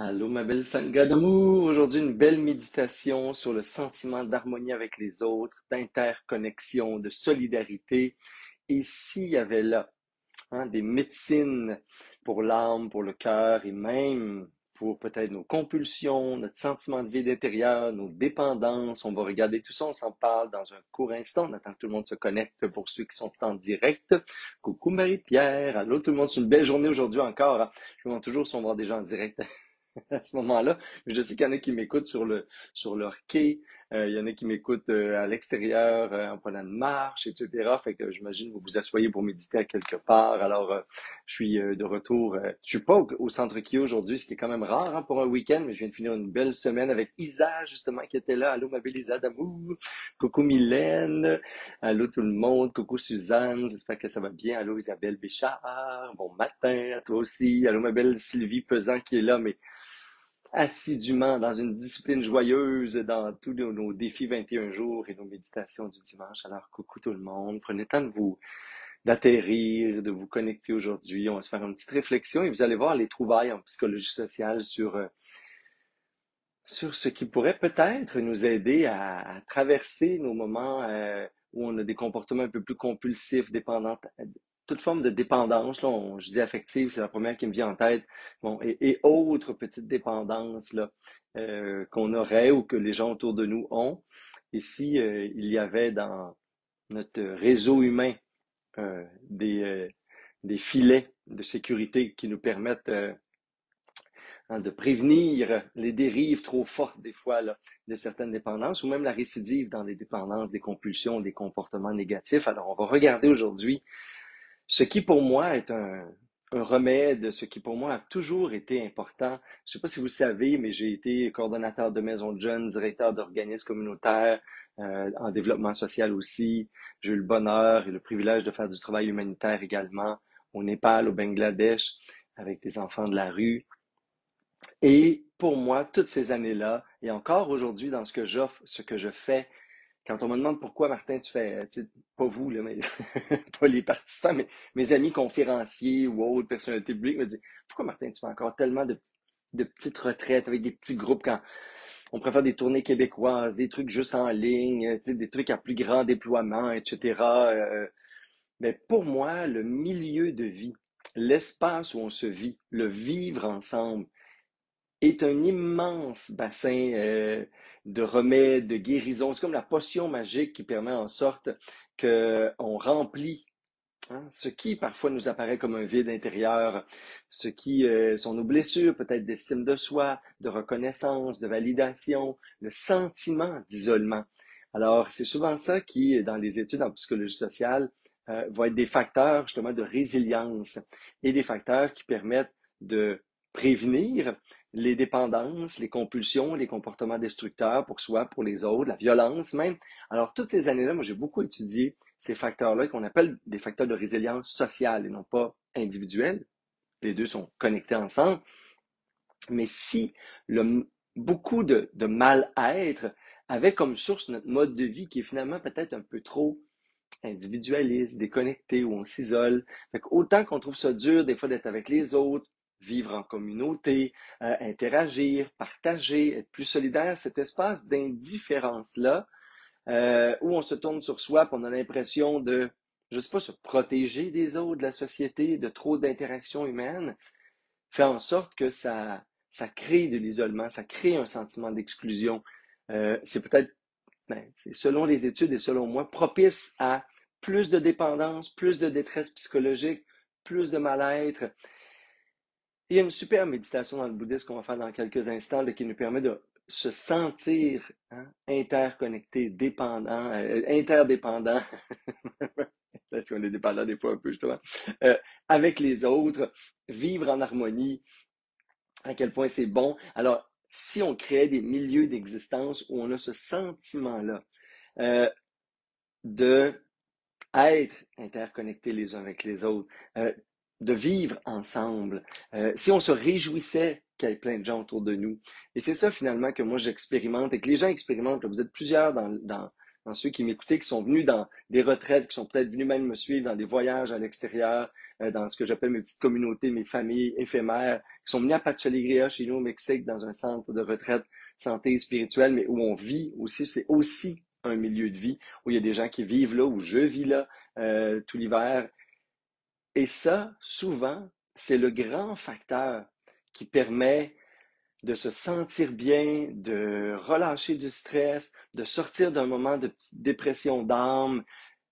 Allô, ma belle Sangha d'amour. Aujourd'hui, une belle méditation sur le sentiment d'harmonie avec les autres, d'interconnexion, de solidarité. Et s'il y avait là des médecines pour l'âme, pour le cœur et même pour peut-être nos compulsions, notre sentiment de vide intérieur, nos dépendances, on va regarder tout ça, on s'en parle dans un court instant. On attend que tout le monde se connecte pour ceux qui sont en direct. Coucou Marie-Pierre, allô tout le monde, c'est une belle journée aujourd'hui encore, hein. Je me demande toujours si on va voir des gens en direct à ce moment-là. Je sais qu'il y en a qui m'écoutent sur leur quai, il y en a qui m'écoutent à l'extérieur en prenant une marche, etc. Fait que j'imagine que vous vous asseyez pour méditer à quelque part. Alors, je suis de retour. Je suis pas au centre Kyo aujourd'hui, ce qui est quand même rare hein, pour un week-end, mais je viens de finir une belle semaine avec Isa, justement, qui était là. Allô, ma belle Isa d'amour. Coucou Mylène. Allô tout le monde. Coucou Suzanne. J'espère que ça va bien. Allô Isabelle Béchard. Bon matin à toi aussi. Allô, ma belle Sylvie Pesant qui est là, mais assidûment dans une discipline joyeuse dans tous nos défis 21 jours et nos méditations du dimanche. Alors, coucou tout le monde. Prenez le temps d'atterrir, de vous connecter aujourd'hui. On va se faire une petite réflexion et vous allez voir les trouvailles en psychologie sociale sur ce qui pourrait peut-être nous aider à traverser nos moments où on a des comportements un peu plus compulsifs, dépendants, toute forme de dépendance, là, je dis affective, c'est la première qui me vient en tête, bon, et autres petites dépendances là, qu'on aurait ou que les gens autour de nous ont. Et si il y avait dans notre réseau humain des filets de sécurité qui nous permettent de prévenir les dérives trop fortes des fois là, de certaines dépendances ou même la récidive dans des dépendances, des compulsions, des comportements négatifs. Alors, on va regarder aujourd'hui ce qui pour moi est un remède, ce qui pour moi a toujours été important. Je ne sais pas si vous savez, mais j'ai été coordonnateur de maison de jeunes, directeur d'organismes communautaires, en développement social aussi. J'ai eu le bonheur et le privilège de faire du travail humanitaire également au Népal, au Bangladesh, avec des enfants de la rue. Et pour moi, toutes ces années-là, et encore aujourd'hui dans ce que j'offre, ce que je fais, quand on me demande pourquoi, Martin, tu fais, pas vous, là, mais pas les participants, mais mes amis conférenciers ou autres personnalités publiques me disent, pourquoi, Martin, tu fais encore tellement de petites retraites avec des petits groupes quand on préfère des tournées québécoises, des trucs juste en ligne, des trucs à plus grand déploiement, etc. Mais pour moi, le milieu de vie, l'espace où on se vit, le vivre ensemble, est un immense bassin de remèdes, de guérison. C'est comme la potion magique qui permet en sorte qu'on remplit ce qui parfois nous apparaît comme un vide intérieur, ce qui sont nos blessures, peut-être d'estime de soi, de reconnaissance, de validation, le sentiment d'isolement. Alors, c'est souvent ça qui, dans les études en psychologie sociale, va être des facteurs justement de résilience et des facteurs qui permettent de prévenir les dépendances, les compulsions, les comportements destructeurs pour soi, pour les autres, la violence même. Alors, toutes ces années-là, moi, j'ai beaucoup étudié ces facteurs-là qu'on appelle des facteurs de résilience sociale et non pas individuelle. Les deux sont connectés ensemble. Mais si beaucoup de mal-être avait comme source notre mode de vie qui est finalement peut-être un peu trop individualiste, déconnecté, où on s'isole. Fait autant qu'on trouve ça dur des fois d'être avec les autres, vivre en communauté, interagir, partager, être plus solidaire, cet espace d'indifférence-là, où on se tourne sur soi, puis on a l'impression de, je sais pas, se protéger des autres, de la société, de trop d'interactions humaines, fait en sorte que ça crée de l'isolement, ça crée un sentiment d'exclusion. C'est peut-être, c'est selon les études et selon moi, propice à plus de dépendance, plus de détresse psychologique, plus de mal-être. Il y a une super méditation dans le bouddhisme qu'on va faire dans quelques instants là, qui nous permet de se sentir interconnecté, dépendant, interdépendant. Peut-être qu'on est dépendant des fois un peu justement. Euh, avec les autres, vivre en harmonie, à quel point c'est bon. Alors, si on crée des milieux d'existence où on a ce sentiment-là euh, de être interconnectés les uns avec les autres, de vivre ensemble, si on se réjouissait qu'il y ait plein de gens autour de nous. Et c'est ça finalement que moi j'expérimente et que les gens expérimentent. Là, vous êtes plusieurs dans dans ceux qui m'écoutaient, qui sont venus dans des retraites, qui sont peut-être venus même me suivre dans des voyages à l'extérieur, dans ce que j'appelle mes petites communautés, mes familles éphémères, qui sont venus à Pacha Alegria, chez nous au Mexique, dans un centre de retraite santé spirituelle, mais où on vit aussi, c'est aussi un milieu de vie, où il y a des gens qui vivent là, où je vis là tout l'hiver. Et ça, souvent, c'est le grand facteur qui permet de se sentir bien, de relâcher du stress, de sortir d'un moment de petite dépression d'âme.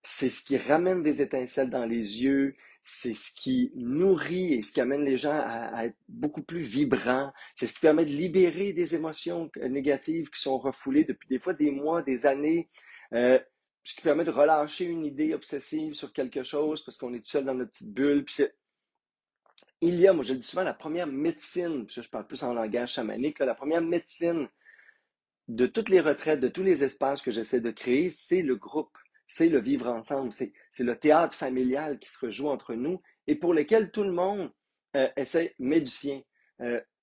C'est ce qui ramène des étincelles dans les yeux, c'est ce qui nourrit et ce qui amène les gens à être beaucoup plus vibrants, c'est ce qui permet de libérer des émotions négatives qui sont refoulées depuis des fois des mois, des années, euh, ce qui permet de relâcher une idée obsessive sur quelque chose parce qu'on est tout seul dans notre petite bulle. Puis il y a, moi je le dis souvent, la première médecine, puis ça, je parle plus en langage chamanique, là, la première médecine de toutes les retraites, de tous les espaces que j'essaie de créer, c'est le groupe, c'est le vivre ensemble, c'est le théâtre familial qui se rejoue entre nous et pour lequel tout le monde essaie, met du sien.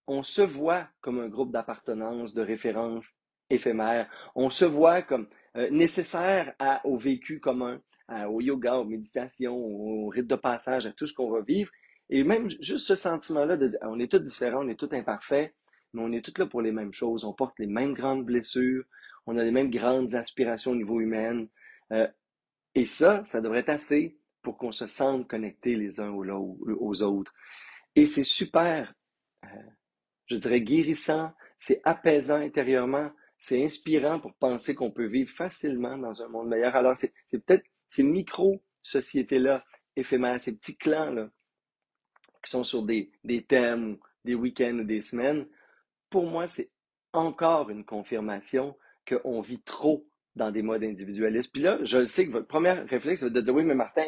On se voit comme un groupe d'appartenance, de référence éphémère. On se voit comme nécessaire au vécu commun, au yoga, aux méditations, au rite de passage, à tout ce qu'on va vivre. Et même juste ce sentiment-là de dire, on est tous différents, on est tous imparfaits, mais on est tous là pour les mêmes choses. On porte les mêmes grandes blessures, on a les mêmes grandes aspirations au niveau humain. Euh, et ça devrait être assez pour qu'on se sente connectés les uns aux autres. Et c'est super, euh, je dirais, guérissant, c'est apaisant intérieurement, c'est inspirant pour penser qu'on peut vivre facilement dans un monde meilleur. Alors, c'est peut-être ces micro-sociétés-là éphémères, ces petits clans-là, qui sont sur des thèmes, des week-ends ou des semaines, pour moi, c'est encore une confirmation qu'on vit trop dans des modes individualistes. Puis là, je sais que votre premier réflexe, c'est de dire, oui, mais Martin,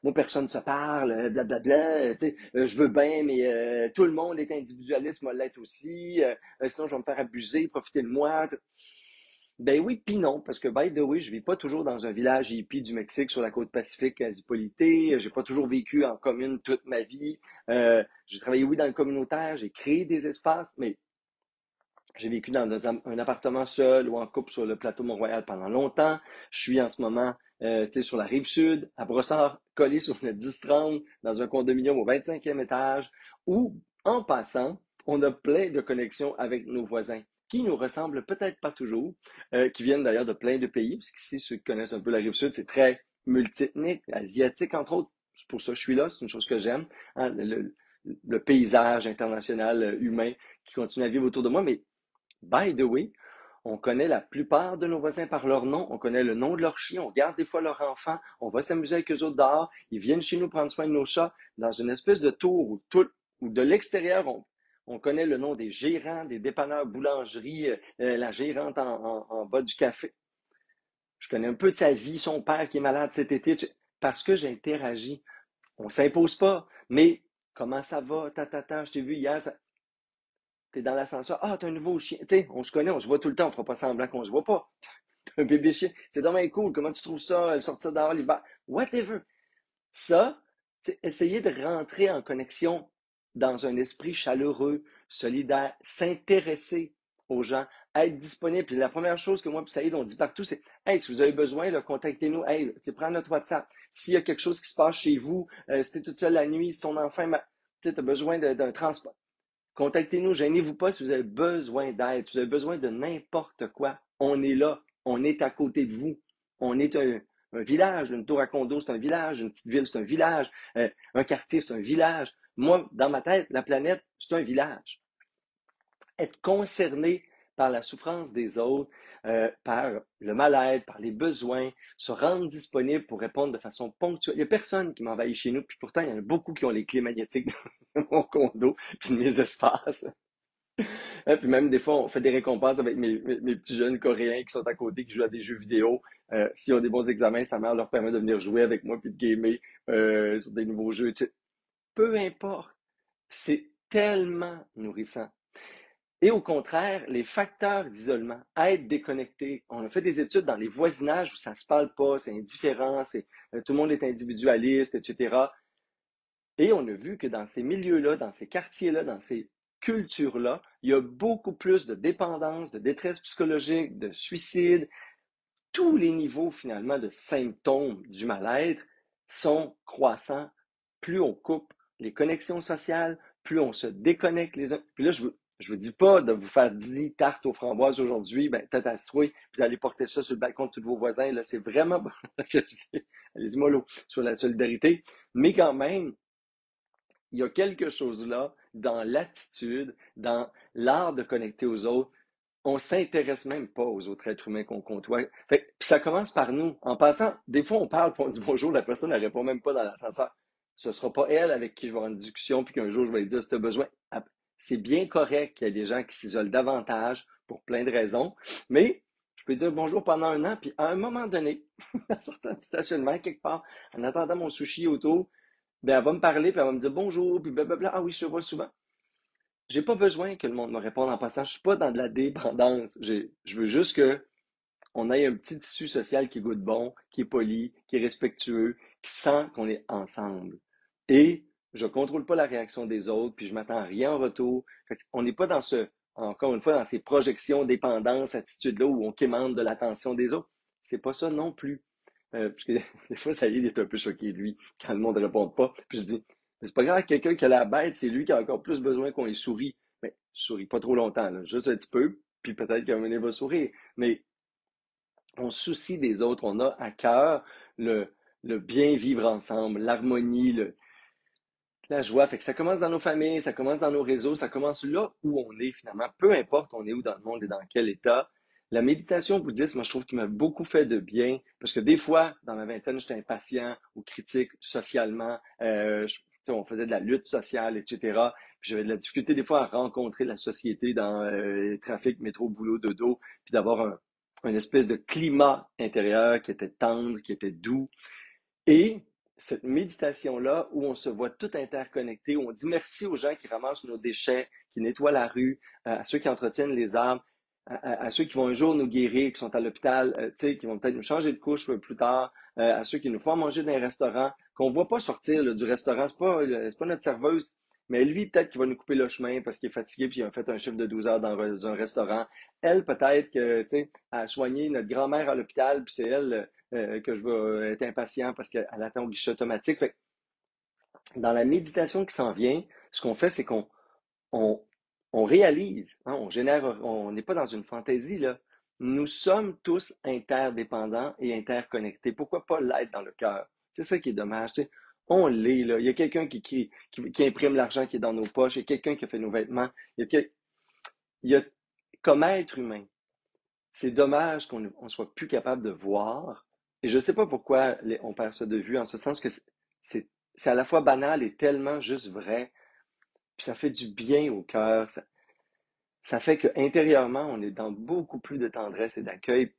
moi, personne ne se parle, blablabla, tu sais, je veux bien, mais tout le monde est individualiste, moi l'être aussi, sinon je vais me faire abuser, profiter de moi. Ben oui, puis non, parce que, by the way, je vis pas toujours dans un village hippie du Mexique sur la côte pacifique quasi-polité, j'ai pas toujours vécu en commune toute ma vie, j'ai travaillé, oui, dans le communautaire, j'ai créé des espaces, mais j'ai vécu dans un appartement seul ou en couple sur le plateau Mont-Royal pendant longtemps. Je suis en ce moment sur la rive sud, à Brossard, collé sur le 10-30, dans un condominium au 25e étage, où, en passant, on a plein de connexions avec nos voisins, qui nous ressemblent peut-être pas toujours, qui viennent d'ailleurs de plein de pays, parce qu'ici, ceux qui connaissent un peu la rive sud, c'est très multiethnique, asiatique, entre autres. C'est pour ça que je suis là, c'est une chose que j'aime, hein, le paysage international humain qui continue à vivre autour de moi, mais by the way, on connaît la plupart de nos voisins par leur nom, on connaît le nom de leur chien, on garde des fois leur enfant, on va s'amuser avec eux autres dehors, ils viennent chez nous prendre soin de nos chats dans une espèce de tour où de l'extérieur, on connaît le nom des gérants, des dépanneurs boulangerie, la gérante en bas du café. Je connais un peu de sa vie, son père qui est malade cet été, parce que j'interagis. On ne s'impose pas, mais comment ça va, je t'ai vu hier, t'es dans l'ascenseur. Ah, t'as un nouveau chien. Tu sais, on se connaît, on se voit tout le temps, on fera pas semblant qu'on se voit pas. T'as un bébé chien. C'est dommage cool. Comment tu trouves ça, sortir dehors l'hiver? Whatever. Ça, essayer de rentrer en connexion dans un esprit chaleureux, solidaire, s'intéresser aux gens, être disponible. Puis la première chose que moi et Saïd, on dit partout, c'est hey, si vous avez besoin, là, contactez-nous. Hey, prends notre WhatsApp. S'il y a quelque chose qui se passe chez vous, si t'es toute seule la nuit, si ton enfant, tu as besoin d'un transport. Contactez-nous, gênez-vous pas si vous avez besoin d'aide, si vous avez besoin de n'importe quoi. On est là, on est à côté de vous. On est un village, une tour à condo, c'est un village, une petite ville, c'est un village, un quartier, c'est un village. Moi, dans ma tête, la planète, c'est un village. Être concerné par la souffrance des autres, par le mal-être, par les besoins, se rendre disponible pour répondre de façon ponctuelle. Il n'y a personne qui m'envahit chez nous, puis pourtant, il y en a beaucoup qui ont les clés magnétiques de mon condo, puis de mes espaces. Puis même des fois, on fait des récompenses avec mes petits jeunes coréens qui sont à côté, qui jouent à des jeux vidéo. S'ils ont des bons examens, sa mère leur permet de venir jouer avec moi puis de gamer sur des nouveaux jeux. Tu sais. Peu importe, c'est tellement nourrissant. Et au contraire, les facteurs d'isolement, être déconnecté. On a fait des études dans les voisinages où ça ne se parle pas, c'est indifférent, tout le monde est individualiste, etc. Et on a vu que dans ces milieux-là, dans ces quartiers-là, dans ces cultures-là, il y a beaucoup plus de dépendance, de détresse psychologique, de suicide, tous les niveaux finalement de symptômes du mal-être sont croissants. Plus on coupe les connexions sociales, plus on se déconnecte les uns. Puis là, je vous dis pas de vous faire 10 tartes aux framboises aujourd'hui, ben, tête à citrouille, puis d'aller porter ça sur le balcon de tous vos voisins. Là, c'est vraiment, allez-y mollo, sur la solidarité. Mais quand même, il y a quelque chose là dans l'attitude, dans l'art de connecter aux autres. On s'intéresse même pas aux autres êtres humains qu'on côtoie. Fait, puis ça commence par nous. En passant, des fois, on parle, puis on dit bonjour, la personne ne répond même pas dans l'ascenseur. Ce ne sera pas elle avec qui je vais avoir une discussion, puis qu'un jour, je vais lui dire si tu as besoin. C'est bien correct qu'il y ait des gens qui s'isolent davantage pour plein de raisons, mais je peux dire bonjour pendant un an, puis à un moment donné, en sortant du stationnement, quelque part, en attendant mon sushi auto, ben, elle va me parler, puis elle va me dire bonjour, puis blablabla. Ah oui, je te vois souvent. J'ai pas besoin que le monde me réponde en passant. Je suis pas dans de la dépendance. Je veux juste que on ait un petit tissu social qui goûte bon, qui est poli, qui est respectueux, qui sent qu'on est ensemble. Et je contrôle pas la réaction des autres, puis je m'attends à rien en retour. On n'est pas dans encore une fois, dans ces projections, dépendance, attitudes-là où on quémande de l'attention des autres. C'est pas ça non plus. Parce que des fois, ça y est, il est un peu choqué, lui, quand le monde ne répond pas. Puis je dis, mais c'est pas grave, quelqu'un qui a la bête, c'est lui qui a encore plus besoin qu'on lui sourie. Mais souris pas trop longtemps, là, juste un petit peu, puis peut-être qu'à un moment donné, il va sourire. Mais on se soucie des autres, on a à cœur le, le bien vivre ensemble, l'harmonie, la joie. Fait que ça commence dans nos familles, ça commence dans nos réseaux, ça commence là où on est finalement, peu importe on est où dans le monde et dans quel état. La méditation bouddhiste, moi, je trouve qu'il m'a beaucoup fait de bien, parce que des fois, dans ma vingtaine, j'étais impatient ou critique socialement. On faisait de la lutte sociale, etc. Puis j'avais de la difficulté des fois à rencontrer la société dans le trafic, métro, boulot, dodo, puis d'avoir une espèce de climat intérieur qui était tendre, qui était doux. Et cette méditation-là, où on se voit tout interconnecté, où on dit merci aux gens qui ramassent nos déchets, qui nettoient la rue, à ceux qui entretiennent les arbres, à ceux qui vont un jour nous guérir, qui sont à l'hôpital, qui vont peut-être nous changer de couche plus tard, à ceux qui nous font manger dans un restaurant, qu'on ne voit pas sortir là, du restaurant. C'est pas notre serveuse, mais lui, peut-être qu'il va nous couper le chemin parce qu'il est fatigué puis il a fait un chiffre de 12 heures dans un restaurant. Elle, peut-être que, tu sais, a soigné notre grand-mère à l'hôpital, puis c'est elle que je vais être impatient parce qu'elle attend au guichet automatique. Fait que dans la méditation qui s'en vient, ce qu'on fait, c'est on, on réalise, hein, on génère, on n'est pas dans une fantaisie, là. Nous sommes tous interdépendants et interconnectés. Pourquoi pas l'être dans le cœur? C'est ça qui est dommage. Tu sais. On l'est, là. Il y a quelqu'un qui imprime l'argent qui est dans nos poches. Il y a quelqu'un qui a fait nos vêtements. Il y a comme être humain, c'est dommage qu'on ne soit plus capable de voir. Et je ne sais pas pourquoi on perd ça de vue, en ce sens que c'est c'est à la fois banal et tellement juste vrai. Puis ça fait du bien au cœur. Ça fait qu'intérieurement, on est dans beaucoup plus de tendresse et d'accueil.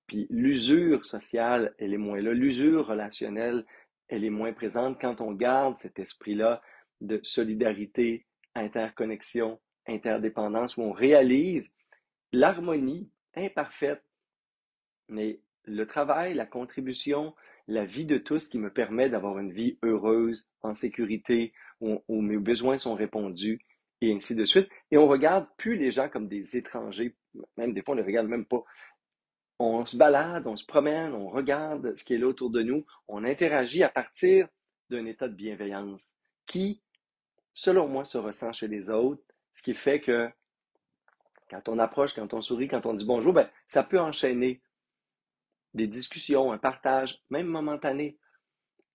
Puis l'usure sociale, elle est moins là. L'usure relationnelle, elle est moins présente quand on garde cet esprit-là de solidarité, interconnexion, interdépendance, où on réalise l'harmonie imparfaite, mais le travail, la contribution, la vie de tous qui me permet d'avoir une vie heureuse, en sécurité, où mes besoins sont répondus, et ainsi de suite. Et on regarde plus les gens comme des étrangers, même des fois on ne les regarde même pas. On se balade, on se promène, on regarde ce qui est là autour de nous, on interagit à partir d'un état de bienveillance qui, selon moi, se ressent chez les autres, ce qui fait que quand on approche, quand on sourit, quand on dit bonjour, ben, ça peut enchaîner des discussions, un partage, même momentané.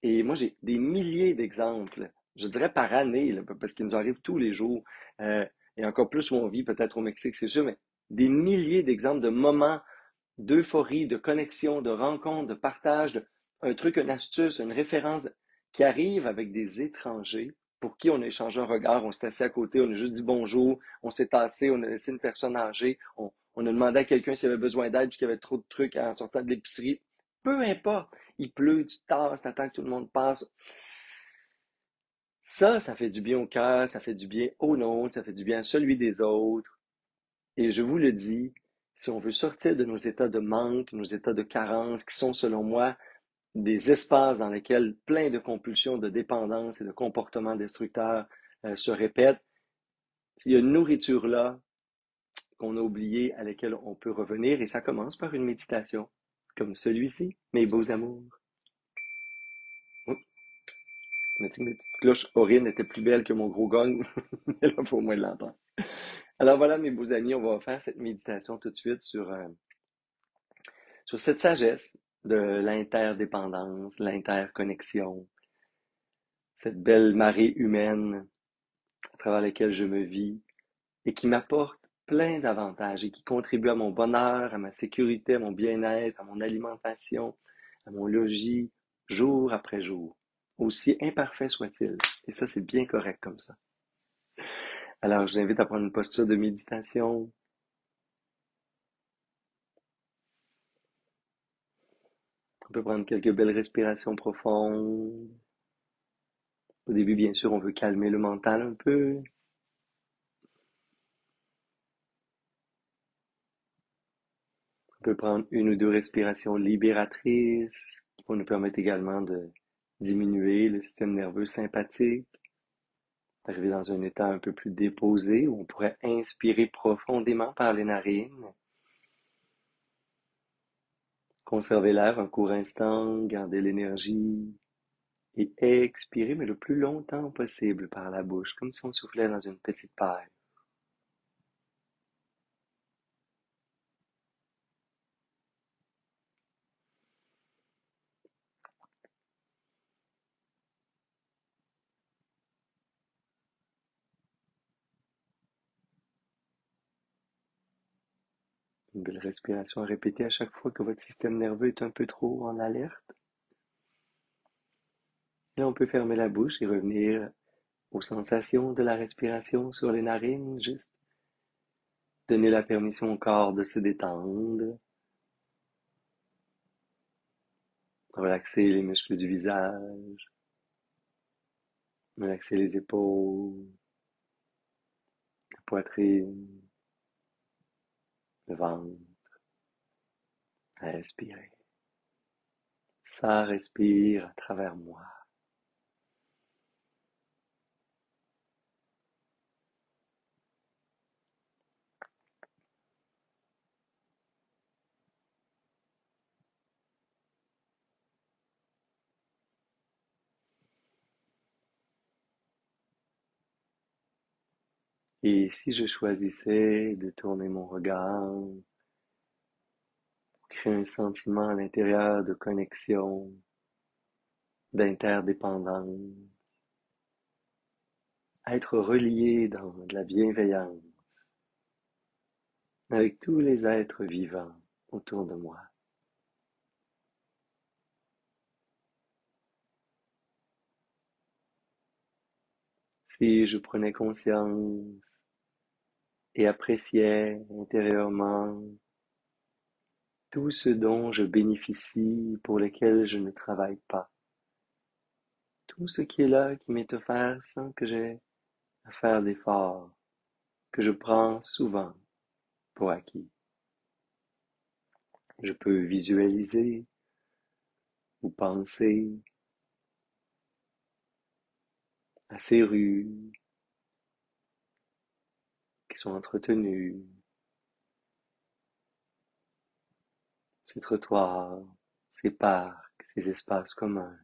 Et moi, j'ai des milliers d'exemples, je dirais par année, là, parce qu'ils nous arrivent tous les jours, euh, et encore plus où on vit, peut-être au Mexique, c'est sûr, mais des milliers d'exemples de moments d'euphorie, de connexion, de rencontre, de partage, un truc, une astuce, une référence qui arrive avec des étrangers pour qui on a échangé un regard, on s'est assis à côté, on a juste dit bonjour, on s'est tassé, on a laissé une personne âgée, on a demandé à quelqu'un s'il avait besoin d'aide puis qu'il y avait trop de trucs en sortant de l'épicerie. Peu importe, il pleut, tu te tasses, t'attends que tout le monde passe. Ça fait du bien au cœur, ça fait du bien au nôtre, ça fait du bien à celui des autres. Et je vous le dis, si on veut sortir de nos états de manque, nos états de carence, qui sont selon moi des espaces dans lesquels plein de compulsions, de dépendance et de comportements destructeurs se répètent, il y a une nourriture là qu'on a oubliée, à laquelle on peut revenir, et ça commence par une méditation. comme celui-ci, mes beaux amours. Oh, mais tu sais, mes petites cloches Aurine étaient plus belles que mon gros gong. Mais là, faut au moins l'entendre. Alors voilà, mes beaux amis, on va faire cette méditation tout de suite sur cette sagesse de l'interdépendance, l'interconnexion, cette belle marée humaine à travers laquelle je me vis et qui m'apporte plein d'avantages et qui contribue à mon bonheur, à ma sécurité, à mon bien-être, à mon alimentation, à mon logis, jour après jour, aussi imparfait soit-il. Et ça, c'est bien correct comme ça. Alors, je t'invite à prendre une posture de méditation. On peut prendre quelques belles respirations profondes. Au début, bien sûr, on veut calmer le mental un peu. On peut prendre une ou deux respirations libératrices qui vont nous permettre également de diminuer le système nerveux sympathique, d'arriver dans un état un peu plus déposé où on pourrait inspirer profondément par les narines, conserver l'air un court instant, garder l'énergie et expirer, mais le plus longtemps possible par la bouche, comme si on soufflait dans une petite paille. Une belle respiration à répéter à chaque fois que votre système nerveux est un peu trop en alerte. Et on peut fermer la bouche et revenir aux sensations de la respiration sur les narines, juste donner la permission au corps de se détendre, relaxer les muscles du visage, relaxer les épaules, la poitrine, le ventre, respirer. Ça respire à travers moi. Et si je choisissais de tourner mon regard, créer un sentiment à l'intérieur de connexion, d'interdépendance, être relié dans de la bienveillance avec tous les êtres vivants autour de moi. Si je prenais conscience et appréciais intérieurement tout ce dont je bénéficie, pour lequel je ne travaille pas, tout ce qui est là, qui m'est offert sans que j'aie à faire d'efforts, que je prends souvent pour acquis. Je peux visualiser ou penser à ces rues qui sont entretenues, ces trottoirs, ces parcs, ces espaces communs.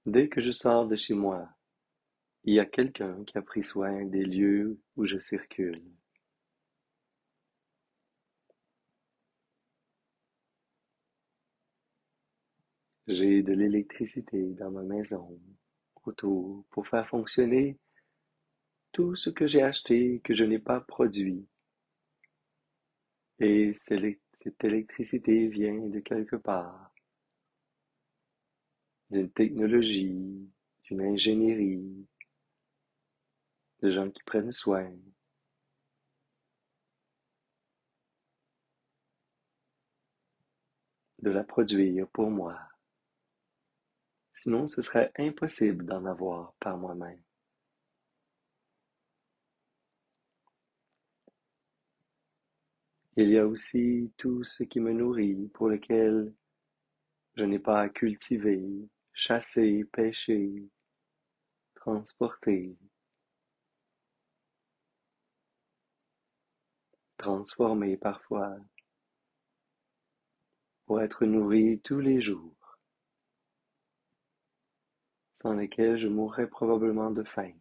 Dès que je sors de chez moi, il y a quelqu'un qui a pris soin des lieux où je circule. J'ai de l'électricité dans ma maison, autour, pour faire fonctionner tout ce que j'ai acheté que je n'ai pas produit. Et cette électricité vient de quelque part, d'une technologie, d'une ingénierie, de gens qui prennent soin de la produire pour moi. Sinon, ce serait impossible d'en avoir par moi-même. Il y a aussi tout ce qui me nourrit, pour lequel je n'ai pas à cultiver, chasser, pêcher, transporter, transformer parfois, pour être nourri tous les jours, sans lesquels je mourrais probablement de faim.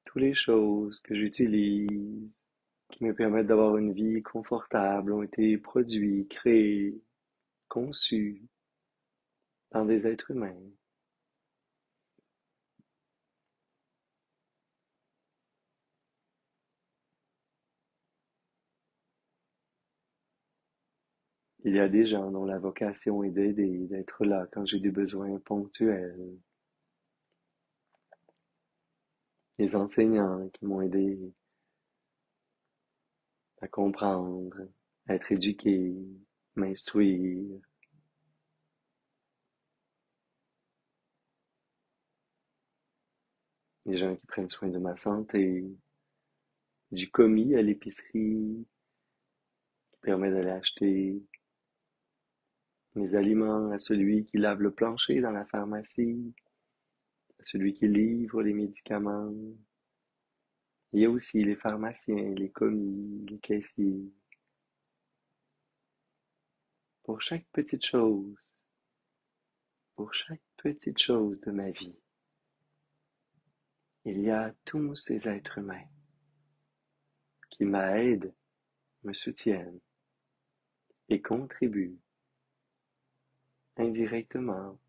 Toutes les choses que j'utilise, qui me permettent d'avoir une vie confortable, ont été produites, créées, conçues par des êtres humains. Il y a des gens dont la vocation est d'aider, d'être là quand j'ai des besoins ponctuels. Des enseignants qui m'ont aidé à comprendre, à être éduqué, m'instruire. Des gens qui prennent soin de ma santé, du commis à l'épicerie qui permet d'aller acheter mes aliments, à celui qui lave le plancher dans la pharmacie, à celui qui livre les médicaments. Il y a aussi les pharmaciens, les commis, les caissiers. Pour chaque petite chose, pour chaque petite chose de ma vie, il y a tous ces êtres humains qui m'aident, me soutiennent et contribuent indirectement,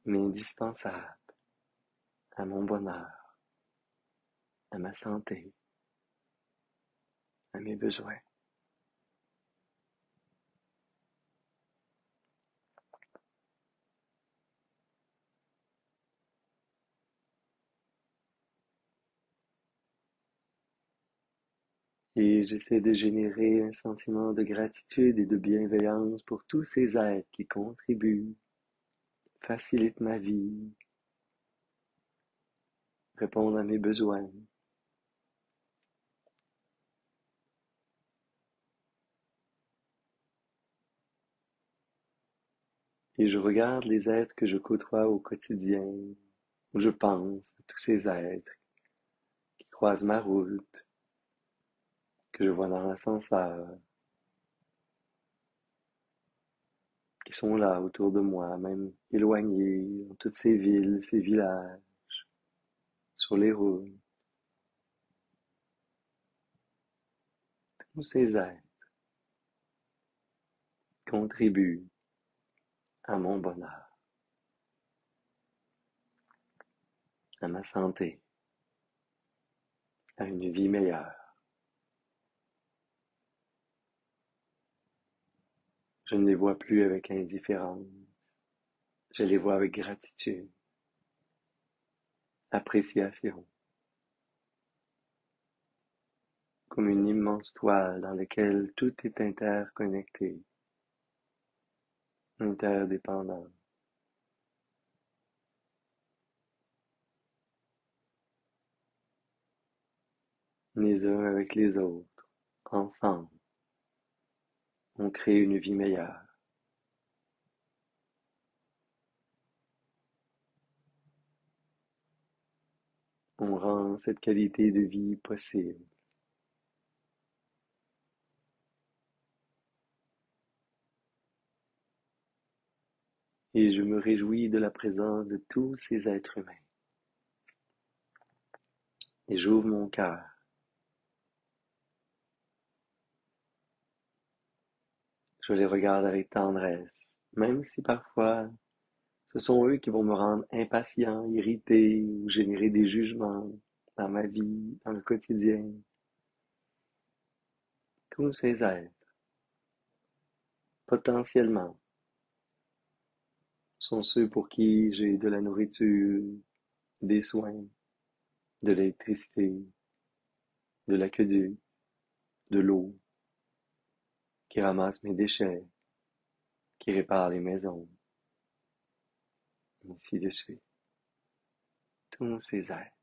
mais indispensables à mon bonheur, à ma santé, à mes besoins. Et j'essaie de générer un sentiment de gratitude et de bienveillance pour tous ces êtres qui contribuent, facilitent ma vie, répondent à mes besoins. Et je regarde les êtres que je côtoie au quotidien, où je pense à tous ces êtres qui croisent ma route, que je vois dans l'ascenseur, qui sont là autour de moi, même éloignés, dans toutes ces villes, ces villages, sur les routes. Tous ces êtres contribuent à mon bonheur, à ma santé, à une vie meilleure. Je ne les vois plus avec indifférence, je les vois avec gratitude, appréciation, comme une immense toile dans laquelle tout est interconnecté, interdépendant. Les uns avec les autres, ensemble, on crée une vie meilleure. On rend cette qualité de vie possible. Et je me réjouis de la présence de tous ces êtres humains. Et j'ouvre mon cœur. Je les regarde avec tendresse, même si parfois ce sont eux qui vont me rendre impatient, irrité ou générer des jugements dans ma vie, dans le quotidien. Tous ces êtres, potentiellement, sont ceux pour qui j'ai de la nourriture, des soins, de l'électricité, de l'aqueduc, de l'eau, qui ramasse mes déchets, qui répare les maisons, ainsi de suite. Tous ces êtres.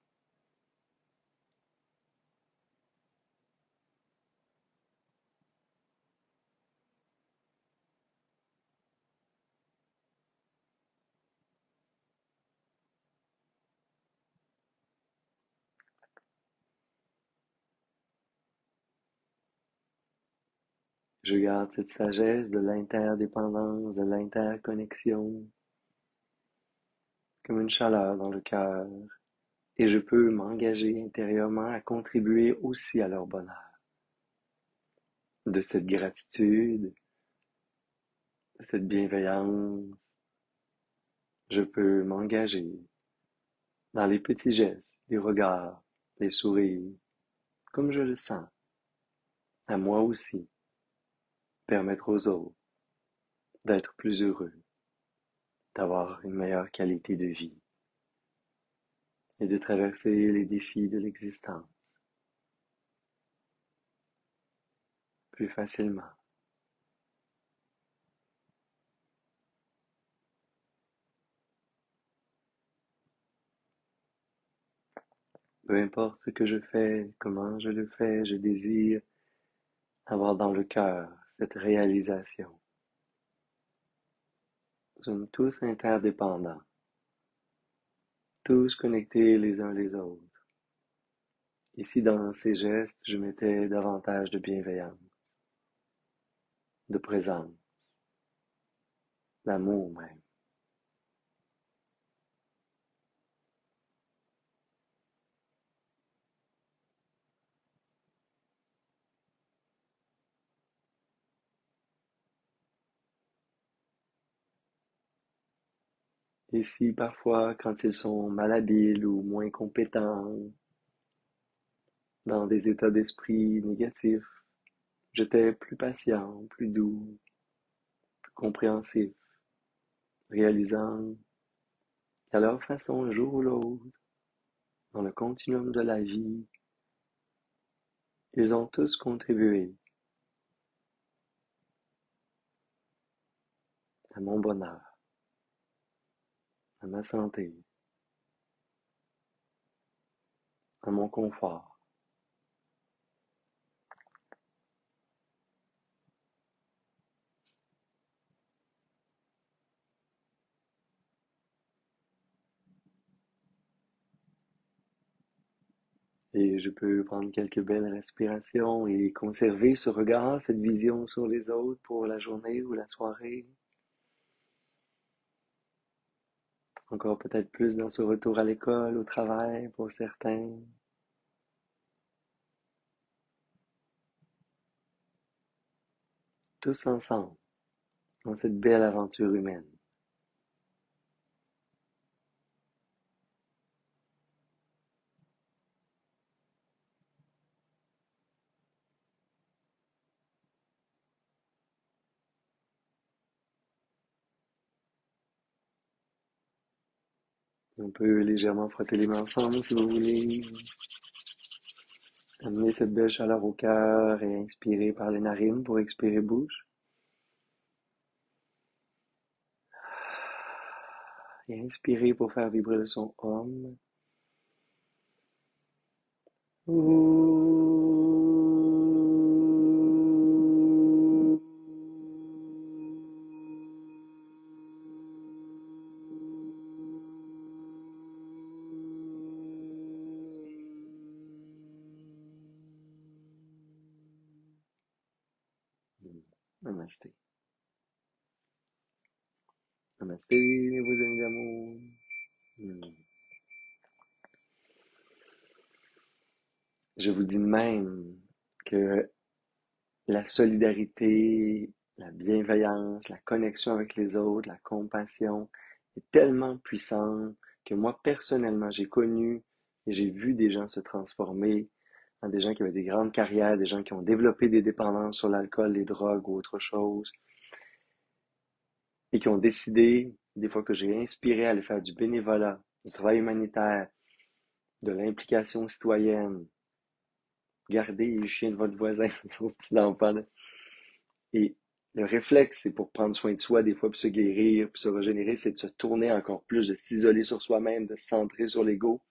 Je garde cette sagesse de l'interdépendance, de l'interconnexion, comme une chaleur dans le cœur, et je peux m'engager intérieurement à contribuer aussi à leur bonheur. De cette gratitude, de cette bienveillance, je peux m'engager dans les petits gestes, les regards, les sourires, comme je le sens, à moi aussi, permettre aux autres d'être plus heureux, d'avoir une meilleure qualité de vie et de traverser les défis de l'existence plus facilement. Peu importe ce que je fais, comment je le fais, je désire avoir dans le cœur cette réalisation. Nous sommes tous interdépendants, tous connectés les uns les autres. Et si dans ces gestes, je mettais davantage de bienveillance, de présence, d'amour même. Et si parfois, quand ils sont malhabiles ou moins compétents, dans des états d'esprit négatifs, j'étais plus patient, plus doux, plus compréhensif, réalisant qu'à leur façon, un jour ou l'autre, dans le continuum de la vie, ils ont tous contribué à mon bonheur, à ma santé, à mon confort. Et je peux prendre quelques belles respirations et conserver ce regard, cette vision sur les autres pour la journée ou la soirée. Encore peut-être plus dans ce retour à l'école, au travail pour certains. Tous ensemble, dans cette belle aventure humaine. On peut légèrement frotter les mains ensemble si vous voulez. Amener cette belle chaleur au cœur et inspirer par les narines pour expirer bouche. Et inspirer pour faire vibrer le son Om. Namasté. Namasté, vos amis d'amour. Je vous dis même que la solidarité, la bienveillance, la connexion avec les autres, la compassion est tellement puissante que moi, personnellement, j'ai connu et j'ai vu des gens se transformer en des gens qui avaient des grandes carrières, des gens qui ont développé des dépendances sur l'alcool, les drogues ou autre chose, et qui ont décidé, des fois que j'ai inspiré à aller faire du bénévolat, du travail humanitaire, de l'implication citoyenne, garder les chiens de votre voisin, vos petits enfants, et le réflexe, c'est pour prendre soin de soi des fois, puis se guérir, puis se régénérer, c'est de se tourner encore plus, de s'isoler sur soi-même, de se centrer sur l'ego.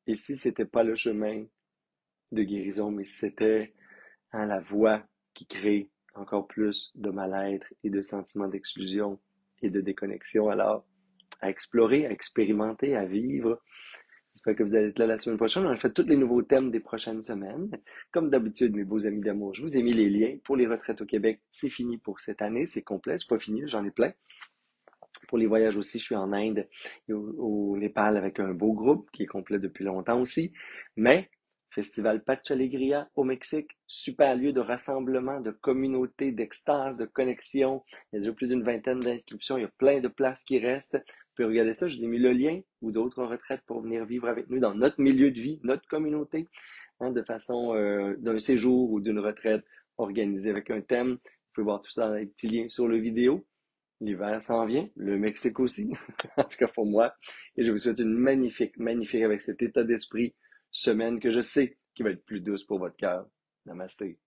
Et si c'était pas le chemin de guérison, mais si c'était la voie qui crée encore plus de mal-être et de sentiments d'exclusion et de déconnexion, alors à explorer, à expérimenter, à vivre J'espère que vous allez être là la semaine prochaine. On a fait tous les nouveaux thèmes des prochaines semaines. Comme d'habitude, mes beaux amis d'amour, je vous ai mis les liens pour les retraites au Québec. C'est fini pour cette année, c'est complet. C'est pas fini, j'en ai plein. Pour les voyages aussi, je suis en Inde et au Népal avec un beau groupe qui est complet depuis longtemps aussi. Mais Festival Pacha Alegria au Mexique, super lieu de rassemblement, de communauté, d'extase, de connexion. Il y a déjà plus d'une vingtaine d'inscriptions. Il y a plein de places qui restent. Vous pouvez regarder ça. Je vous ai mis le lien ou d'autres retraites pour venir vivre avec nous dans notre milieu de vie, notre communauté, hein, de façon d'un séjour ou d'une retraite organisée avec un thème. Vous pouvez voir tout ça dans les petits liens sur le vidéo. L'hiver s'en vient, le Mexique aussi, en tout cas pour moi. Et je vous souhaite une magnifique, magnifique avec cet état d'esprit semaine que je sais qui va être plus douce pour votre cœur. Namasté.